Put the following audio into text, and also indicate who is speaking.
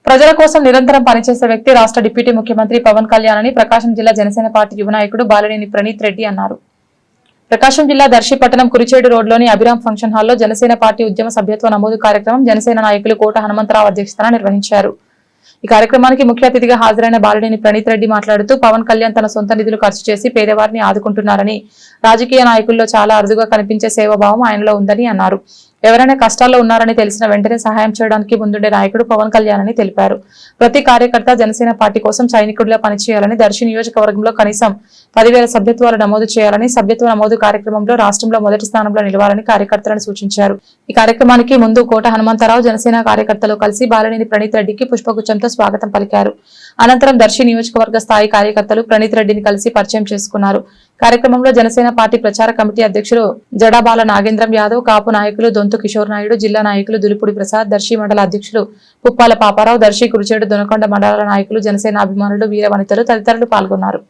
Speaker 1: ప్రజల కోసం నిరంతరం పనిచేసే వ్యక్తి రాష్ట్ర డిప్యూటీ ముఖ్యమంత్రి పవన్ కళ్యాణ్ అని ప్రకాశం జిల్లా జనసేన పార్టీ యువ నాయకుడు బాలినేని ప్రణీత్ రెడ్డి అన్నారు. ప్రకాశం జిల్లా దర్శి పట్టణం కురిచేడు రోడ్లోని అభిరామ్ ఫంక్షన్ హాల్లో జనసేన పార్టీ ఉద్యమ సభ్యత్వ నమోదు కార్యక్రమం జనసేన నాయకులు కోట హనుమంతరావు అధ్యక్షతన నిర్వహించారు. ఈ కార్యక్రమానికి ముఖ్య అతిథిగా హాజరైన బాలినేని ప్రణీత్ రెడ్డి మాట్లాడుతూ పవన్ కళ్యాణ్ తన సొంత నిధులు ఖర్చు చేసి పేదవారిని ఆదుకుంటున్నారని, రాజకీయ నాయకుల్లో చాలా అరుదుగా కనిపించే సేవాభావం ఆయనలో ఉందని అన్నారు. ఎవరైనా కష్టాల్లో ఉన్నారని తెలిసిన వెంటనే సహాయం చేయడానికి ముందుండే నాయకుడు పవన్ కళ్యాణ్ అని తెలిపారు. ప్రతి కార్యకర్త జనసేన పార్టీ కోసం సైనికుడిలా పనిచేయాలని, దర్శి నియోజకవర్గంలో కనీసం 10,000 సభ్యత్వాలు నమోదు చేయాలని, సభ్యత్వ నమోదు కార్యక్రమంలో రాష్ట్రంలో మొదటి స్థానంలో నిలవాలని కార్యకర్తలను సూచించారు. ఈ కార్యక్రమానికి ముందు కోట హనుమంతరావు జనసేన కార్యకర్తలు కలిసి బాలినేని ప్రణీత్ రెడ్డికి పుష్పగుచ్చంతో స్వాగతం పలికారు. అనంతరం దర్శి నియోజకవర్గ స్థాయి కార్యకర్తలు ప్రణీత్ రెడ్డిని కలిసి పరిచయం చేసుకున్నారు. కార్యక్రమంలో జనసేన పార్టీ ప్రచార కమిటీ అధ్యక్షులు జడాబాల నాగేంద్రం యాదవ్, కాపు నాయకులు దొంతు కిషోర్ నాయుడు, జిల్లా నాయకులు దులిపూడి ప్రసాద్, దర్శి మండల అధ్యక్షులు పుప్పాల పాపారావు, దర్శి కురిచేడు దొనకొండ మండలాల నాయకులు, జనసేన అభిమానులు, వీర వనితలు తదితరులు పాల్గొన్నారు.